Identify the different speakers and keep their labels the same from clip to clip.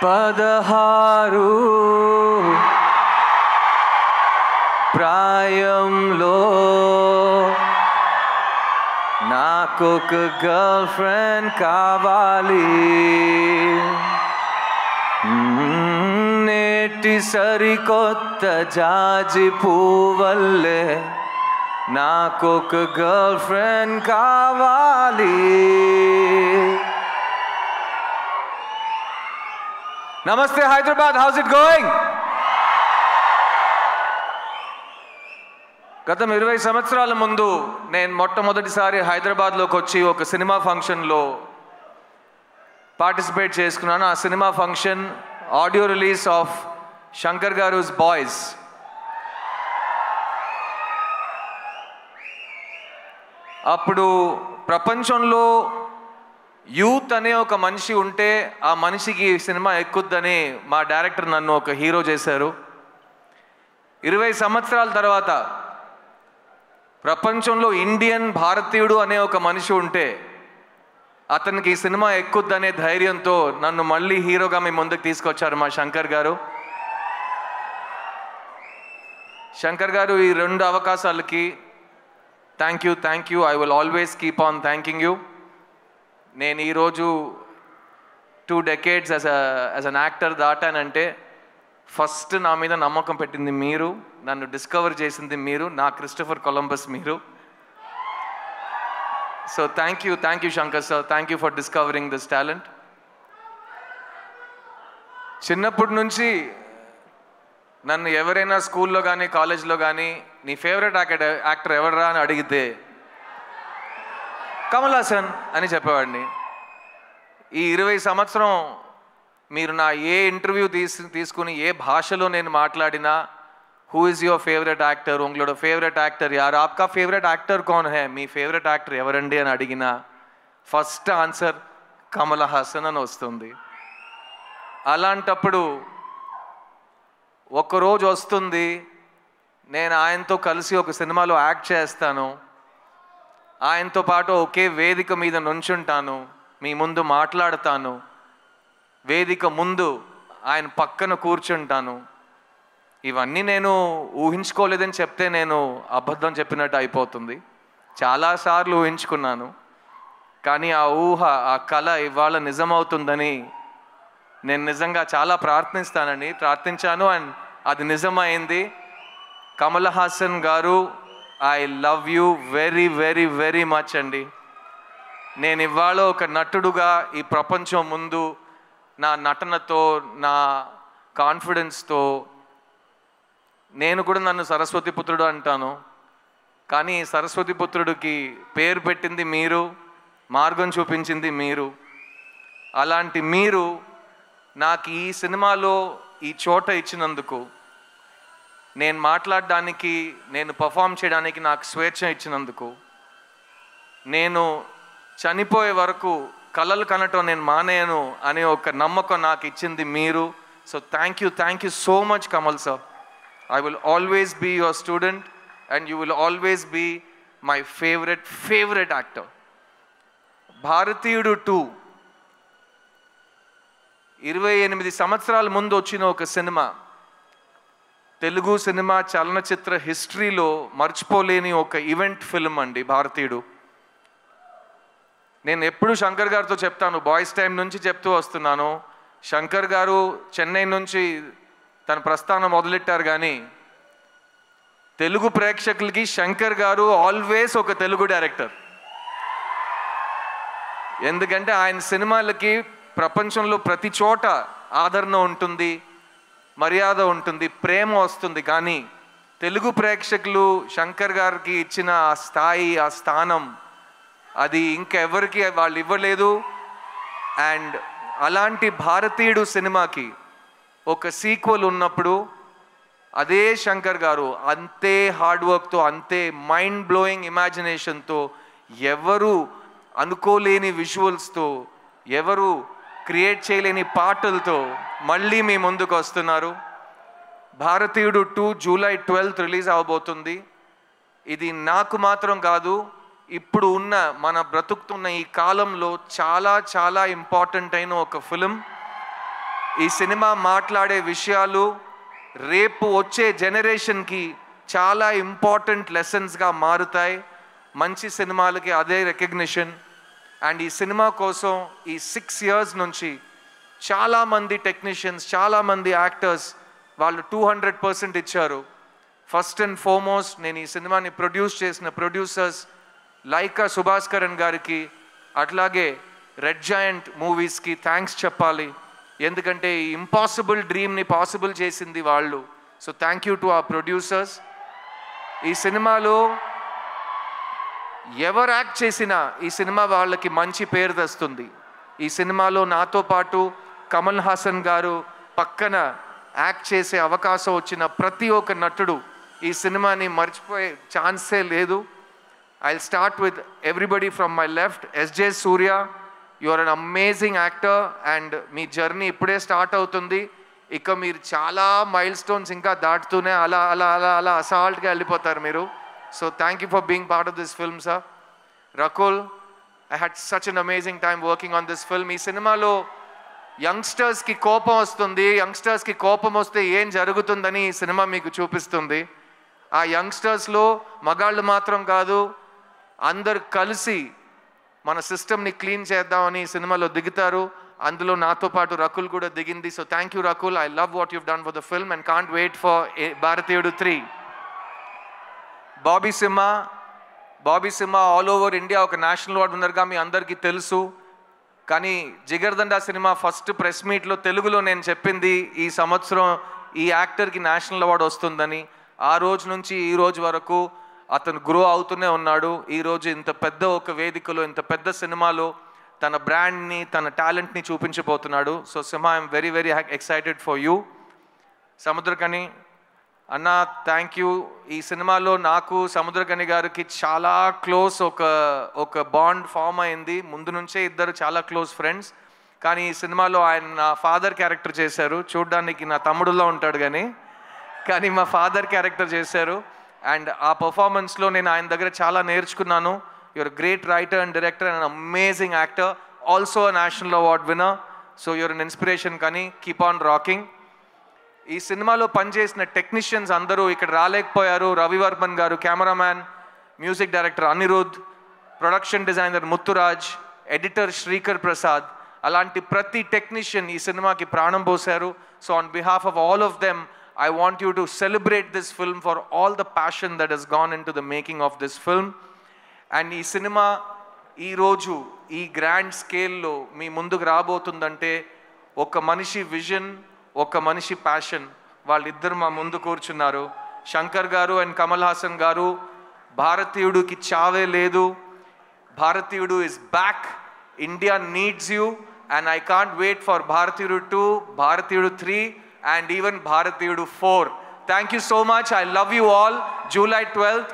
Speaker 1: 16 ప్రాయంలో నాకొక girl friend కావాలి. నేటి సరికొత్త జాజి పువ్వల్లే నాకొక గర్ల్ ఫ్రెండ్ కావాలి. నమస్తే హైదరాబాద్, హౌస్ ఇట్ గోయింగ్? గతం 20 సంవత్సరాల ముందు నేను మొట్టమొదటిసారి హైదరాబాద్లోకి వచ్చి ఒక సినిమా ఫంక్షన్లో పార్టిసిపేట్ చేసుకున్నాను. ఆ cinema function audio release of Shankar గారు's బాయ్స్. అప్పుడు ప్రపంచంలో యూత్ అనే ఒక మనిషి ఉంటే ఆ మనిషికి సినిమా ఎక్కుద్దని మా డైరెక్టర్ నన్ను ఒక హీరో చేశారు. 20 సంవత్సరాల తర్వాత ప్రపంచంలో ఇండియన్ భారతీయుడు అనే ఒక మనిషి ఉంటే అతనికి ఈ సినిమా ఎక్కుద్దనే ధైర్యంతో నన్ను మళ్ళీ హీరోగా మీ ముందుకు తీసుకొచ్చారు మా శంకర్ గారు. శంకర్ గారు, ఈ 2 అవకాశాలకి thank you. I will always keep on thanking you. నేను ఈరోజు 2 decades యాజ్ అన్ యాక్టర్ దాటానంటే ఫస్ట్ నా మీద నమ్మకం పెట్టింది మీరు, నన్ను డిస్కవర్ చేసింది మీరు, నా క్రిస్టోఫర్ కొలంబస్ మీరు. So thank you Shankar sir, thank you for discovering this talent. చిన్నప్పటి నుంచి నన్ను ఎవరైనా స్కూల్లో కానీ కాలేజ్లో కానీ నీ ఫేవరెట్ యాక్టర్ ఎవడరా అని అడిగితే కమల్ హాసన్ అని చెప్పేవాడిని. ఈ 20 సంవత్సరం మీరు నా ఏ ఇంటర్వ్యూ తీసుకుని ఏ భాషలో నేను మాట్లాడినా who is your favourite actor, ఉంగళోడ ఫేవరెట్ యాక్టర్ యార్, ఆప్కా ఫేవరెట్ యాక్టర్ కౌన్ హై, మీ ఫేవరెట్ యాక్టర్ ఎవరండి అని అడిగినా ఫస్ట్ ఆన్సర్ కమల్ హాసన్ అని వస్తుంది. అలాంటప్పుడు ఒకరోజు వస్తుంది నేను ఆయనతో కలిసి ఒక సినిమాలో యాక్ట్ చేస్తాను, ఆయనతో పాటు ఒకే వేదిక మీద నుంచుంటాను, మీ ముందు మాట్లాడతాను, వేదిక ముందు ఆయన పక్కన కూర్చుంటాను. ఇవన్నీ నేను ఊహించుకోలేదని చెప్తే నేను అబద్ధం చెప్పినట్టు అయిపోతుంది. చాలాసార్లు ఊహించుకున్నాను, కానీ ఆ ఊహ, ఆ కళ ఇవాళ నిజమవుతుందని నేను నిజంగా చాలా ప్రార్థించాను అండ్ అది నిజమైంది. కమల్ హాసన్ గారు, I love you very very very much అండి. నేను ఇవాళ ఒక నటుడుగా ఈ ప్రపంచం ముందు నా నటనతో, నా కాన్ఫిడెన్స్తో, నేను కూడా నన్ను సరస్వతి పుత్రుడు అంటాను, కానీ సరస్వతి పుత్రుడికి పేరు పెట్టింది మీరు, మార్గం చూపించింది మీరు. అలాంటి మీరు నాకు ఈ సినిమాలో ఈ చోట ఇచ్చినందుకు, నేను మాట్లాడడానికి, నేను పర్ఫామ్ చేయడానికి నాకు స్వేచ్ఛ ఇచ్చినందుకు, నేను చనిపోయే వరకు కలలు కనటం నేను మానేయను అనే ఒక నమ్మకం నాకు ఇచ్చింది మీరు. So thank you so much Kamal sir. I will always be your student and you will always be my favourite actor. Bharateeyudu 2 28 సంవత్సరాల ముందు వచ్చిన ఒక సినిమా, తెలుగు సినిమా చలనచిత్ర హిస్టరీలో మర్చిపోలేని ఒక ఈవెంట్ ఫిల్మ్ అండి భారతీయుడు. నేను ఎప్పుడు శంకర్ గారితో చెప్తాను, బాయ్స్ టైం నుంచి చెప్తూ వస్తున్నాను, శంకర్ గారు చెన్నై నుంచి తన ప్రస్థానం మొదలెట్టారు, కానీ తెలుగు ప్రేక్షకులకి శంకర్ గారు ఆల్వేస్ ఒక తెలుగు డైరెక్టర్. ఎందుకంటే ఆయన సినిమాలకి ప్రపంచంలో ప్రతి చోట ఆదరణ ఉంటుంది, మర్యాద ఉంటుంది, ప్రేమ వస్తుంది, కానీ తెలుగు ప్రేక్షకులు శంకర్ గారికి ఇచ్చిన ఆ స్థాయి, ఆ స్థానం అది ఇంకెవరికి వాళ్ళు ఇవ్వలేదు. అండ్ అలాంటి భారతీయుడు సినిమాకి ఒక సీక్వెల్ ఉన్నప్పుడు అదే శంకర్ గారు అంతే హార్డ్ వర్క్తో, అంతే మైండ్ బ్లోయింగ్ ఇమాజినేషన్తో, ఎవరు అనుకోలేని విజువల్స్తో, ఎవరు క్రియేట్ చేయలేని పాటలతో మళ్ళీ మీ ముందుకు వస్తున్నారు. భారతీయుడు 2 జూలై 12 రిలీజ్ అవబోతుంది. ఇది నాకు మాత్రం కాదు, ఇప్పుడు ఉన్న మన బ్రతుకుతున్న ఈ కాలంలో చాలా చాలా ఇంపార్టెంట్ అయిన ఒక ఫిలిం. ఈ సినిమా మాట్లాడే విషయాలు రేపు వచ్చే జనరేషన్కి చాలా ఇంపార్టెంట్ లెసన్స్గా మారుతాయి. మంచి సినిమాలకి అదే రికగ్నిషన్. అండ్ ఈ సినిమా కోసం ఈ 6 years నుంచి చాలామంది టెక్నీషియన్స్, చాలామంది యాక్టర్స్ వాళ్ళు 200% ఇచ్చారు. ఫస్ట్ అండ్ ఫార్మోస్ట్ నేను ఈ సినిమాని ప్రొడ్యూస్ చేసిన ప్రొడ్యూసర్స్ లైకా సుభాస్కరన్ గారికి, అట్లాగే రెడ్ జాయింట్ మూవీస్కి థ్యాంక్స్ చెప్పాలి. ఎందుకంటే ఈ ఇంపాసిబుల్ డ్రీమ్ని పాసిబుల్ చేసింది వాళ్ళు. So thank you to our producers. ఈ సినిమాలో ఎవరు యాక్ట్ చేసినా ఈ సినిమా వాళ్ళకి మంచి పేరు తెస్తుంది. ఈ సినిమాలో నాతో పాటు కమల్ హాసన్ గారు పక్కన యాక్ట్ చేసే అవకాశం వచ్చిన ప్రతి ఒక్క నటుడు ఈ సినిమాని మర్చిపోయే ఛాన్సే లేదు. I'll start with everybody from my left. SJ Surya, you are an amazing actor and మీ జర్నీ ఇప్పుడే స్టార్ట్ అవుతుంది. ఇక మీరు చాలా మైల్ స్టోన్స్ ఇంకా దాటుతూనే అలా అలా అలా అలా అసాల్ట్గా వెళ్ళిపోతారు మీరు. So thank you for being part of this film sir. Rakul, I had such an amazing time working on this film. ఈ సినిమాలో యంగ్స్టర్స్కి కోపం వస్తుంది, యంగ్స్టర్స్కి కోపం వస్తే ఏం జరుగుతుందని ఈ సినిమా మీకు చూపిస్తుంది. ఆ యంగ్స్టర్స్లో మగాళ్ళు మాత్రం కాదు, అందరు కలిసి మన సిస్టమ్ని క్లీన్ చేద్దామని ఈ సినిమాలో దిగుతారు. అందులో నాతో పాటు రకుల్ కూడా దిగింది. So thank you Rakul. I love what you've done for the film and can't wait for Bharateeyudu 3. Bobby Simha all over India ఒక నేషనల్ అవార్డు విన్నర్గా మీ అందరికీ తెలుసు. కానీ జిగర్దండా సినిమా ఫస్ట్ ప్రెస్ మీట్లో తెలుగులో నేను చెప్పింది ఈ సంవత్సరం ఈ యాక్టర్కి నేషనల్ అవార్డు వస్తుందని. ఆ రోజు నుంచి ఈ రోజు వరకు అతను గ్రో అవుతూనే ఉన్నాడు. ఈరోజు ఇంత పెద్ద ఒక వేదికలో, ఇంత పెద్ద సినిమాలో తన బ్రాండ్ని, తన టాలెంట్ని చూపించబోతున్నాడు. So Simha, I'm very very excited for you. Samuthirakani అన్న, థ్యాంక్ యూ. ఈ సినిమాలో నాకు సముద్రకని గారికి చాలా క్లోజ్ ఒక బాండ్ ఫామ్ అయింది. ముందు నుంచే ఇద్దరు చాలా క్లోజ్ ఫ్రెండ్స్. కానీ ఈ సినిమాలో ఆయన నా ఫాదర్ క్యారెక్టర్ చేశారు. చూడ్డానికి నా తమ్ముడులో ఉంటాడు కానీ మా ఫాదర్ క్యారెక్టర్ చేశారు. అండ్ ఆ పర్ఫార్మెన్స్లో నేను ఆయన దగ్గర చాలా నేర్చుకున్నాను. You're great writer and director and amazing actor, also a national award winner. So you're an inspiration. కానీ కీప్ ఆన్ రాకింగ్. ఈ సినిమాలో పనిచేసిన టెక్నీషియన్స్ అందరూ ఇక్కడ రాలేకపోయారు. Ravivarman garu cameraman, music director Anirudh, production designer Muthuraj, editor Sreekar Prasad, అలాంటి ప్రతి టెక్నీషియన్ ఈ సినిమాకి ప్రాణం పోశారు. So on behalf of all of them I want you to celebrate this film for all the passion that has gone into the making of this film. And ee cinema ee roju ee grand scale lo mee munduku raabotundante oka manishi vision, oka manishi passion valliddaru ma mundu koorchunnaru. Shankar garu and Kamal Hassan garu, Bharatiyudu ki chave ledu, Bharatiyudu is back, India needs you, and I can't wait for Bharatiyudu 2, Bharatiyudu 3 and even Bharatiyudu 4. Thank you so much. I love you all. July 12th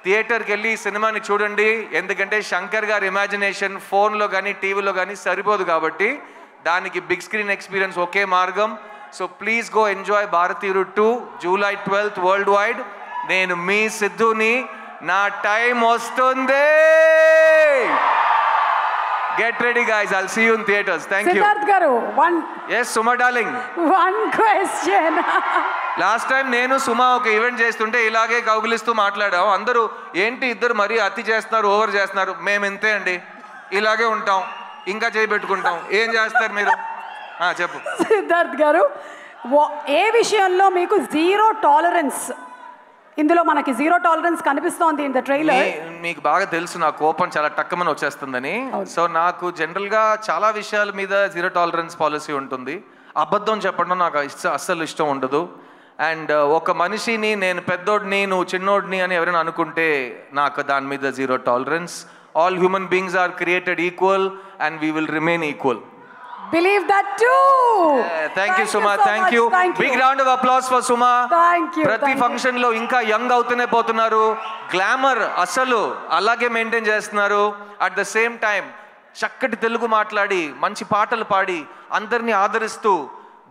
Speaker 1: థియేటర్కి వెళ్ళి ఈ సినిమాని చూడండి. ఎందుకంటే శంకర్ గారి imagination ఫోన్లో కానీ టీవీలో కానీ సరిపోదు కాబట్టి దానికి బిగ్ స్క్రీన్ ఎక్స్పీరియన్స్ ఒకే మార్గం. సో ప్లీజ్ గో ఎంజాయ్ భారతీయుడు 2 July 12th వరల్డ్ వైడ్. నేను మీ సిద్ధుని, నా టైం వస్తుంది. Get ready guys, I'll see you in theaters. Thank you.
Speaker 2: Siddharth garu,
Speaker 1: Yes, Suma darling.
Speaker 2: One question.
Speaker 1: Last time నేను సుమా ఒక event చేస్తుంటే ఇలాగే కౌగిలిస్తూ మాట్లాడాం. అందరూ ఏంటి ఇద్దరు మరీ అతి చేస్తున్నారు, ఓవర్ చేస్తున్నారు. మేము ఇంతే అండి, ఇలాగే ఉంటాం, ఇంకా చేయబెట్టుకుంటాం. ఏం చేస్తారు మీరు? చెప్పు
Speaker 2: సిద్ధార్థ్ గారు, ఏ విషయంలో మీకు జీరో టాలరెన్స్? ఇందులో మనకి జీరో టాలరెన్స్ కనిపిస్తోంది ఇన్ ద ట్రైలర్.
Speaker 1: మీకు బాగా తెలుసు నా కోపం చాలా టక్కమని వచ్చేస్తుందని. సో నాకు జనరల్గా చాలా విషయాల మీద జీరో టాలరెన్స్ పాలసీ ఉంటుంది. అబద్ధం చెప్పడం నాకు అస్సలు ఇష్టం ఉండదు. అండ్ ఒక మనిషిని నేను పెద్దోడిని నువ్వు చిన్నోడిని అని ఎవరైనా అనుకుంటే నాకు దాని మీద zero tolerance. All human beings are created equal and we will remain equal.
Speaker 2: Believe that too.
Speaker 1: Thank you Suma, thank you. Big round of applause for Suma.
Speaker 2: Thank you.
Speaker 1: ప్రతి ఫంక్షన్ లో ఇంకా యంగ్ అవుతూనే పోతున్నారు. Glamour అసలు అలాగే maintain చేస్తున్నారు. At the same time చక్కటి తెలుగు మాట్లాడి మంచి పాటలు పాడి అందరినీ ఆదరిస్తూ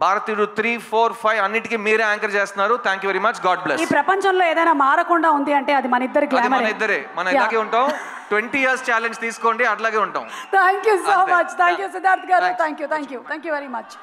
Speaker 1: భారతీయుడు 3, 4, 5 అన్నిటికీ మీరే యాంకర్ చేస్తున్నారు. Thank you very much. God bless.
Speaker 2: ఈ ప్రపంచంలో ఏదైనా మారకుండా ఉంది అంటే అది మన ఇద్దరి గ్లామర్.
Speaker 1: మన ఇద్దరే, మనం ఇలాగే ఉంటాం. 20 years ఛాలెంజ్ తీసుకోండి, అట్లాగే ఉంటాం.
Speaker 2: Thank you so much. Thank you Siddharth గారు. Thank you very much.